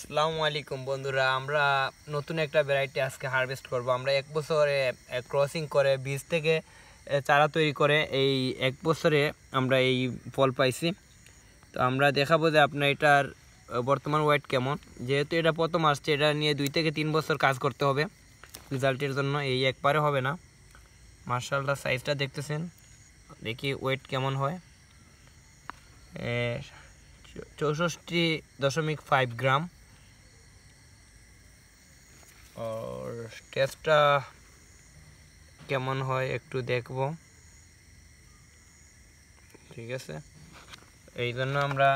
আসসালামু আলাইকুম বন্ধুরা, আমরা নতুন একটা ভ্যারাইটি আজকে হারভেস্ট করব। আমরা এক বছরে ক্রসিং করে বীজ থেকে চারা তৈরি করে এই এক বছরে আমরা এই ফল পাইছি। তো আমরা দেখাবো যে আপনার এটার বর্তমান ওয়েট কেমন। যেহেতু এটা প্রথম আসছে, এটা নিয়ে 2 থেকে 3 বছর কাজ করতে হবে রেজাল্টের জন্য, এই একবারে হবে না। মাশাআল্লাহ, সাইজটা দেখতেছেন, দেখি ওয়েট কেমন হয়। 64.5 গ্রাম। আর টেস্টটা কেমন হয় একটু দেখব, ঠিক আছে। এই জন্য আমরা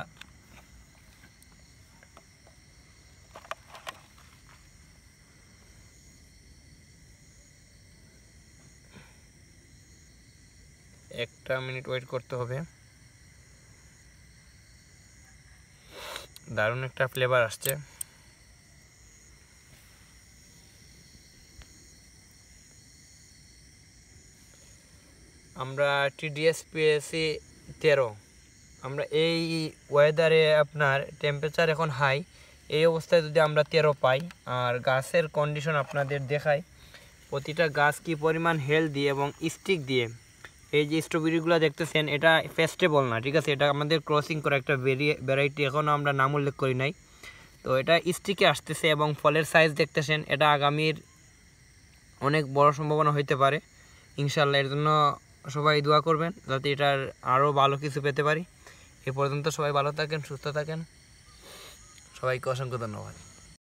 একটা মিনিট ওয়েট করতে হবে। দারুণ একটা ফ্লেভার আসছে। আমরা TDS পেয়েছি 13। আমরা এই ওয়েদারে আপনার টেম্পারেচার এখন হাই, এই অবস্থায় যদি আমরা 13 পাই, আর গাছের কন্ডিশন আপনাদের দেখাই, প্রতিটা গাছ কি পরিমাণ হেলদি এবং স্টিক দিয়ে। এই যে স্ট্রবেরিগুলো দেখতেছেন, এটা ফেস্টেবল না, ঠিক আছে, এটা আমাদের ক্রসিং করা একটা ভ্যারাইটি, এখনও আমরা নাম উল্লেখ করি নাই। তো এটা স্টিকে আসতেছে এবং ফলের সাইজ দেখতেছেন, এটা আগামীর অনেক বড় সম্ভাবনা হইতে পারে ইনশাল্লাহ। এর জন্য সবাই দোয়া করবেন যাতে এটার আরও ভালো কিছু পেতে পারি। এ পর্যন্ত সবাই ভালো থাকেন, সুস্থ থাকেন, সবাইকে অসংখ্য ধন্যবাদ।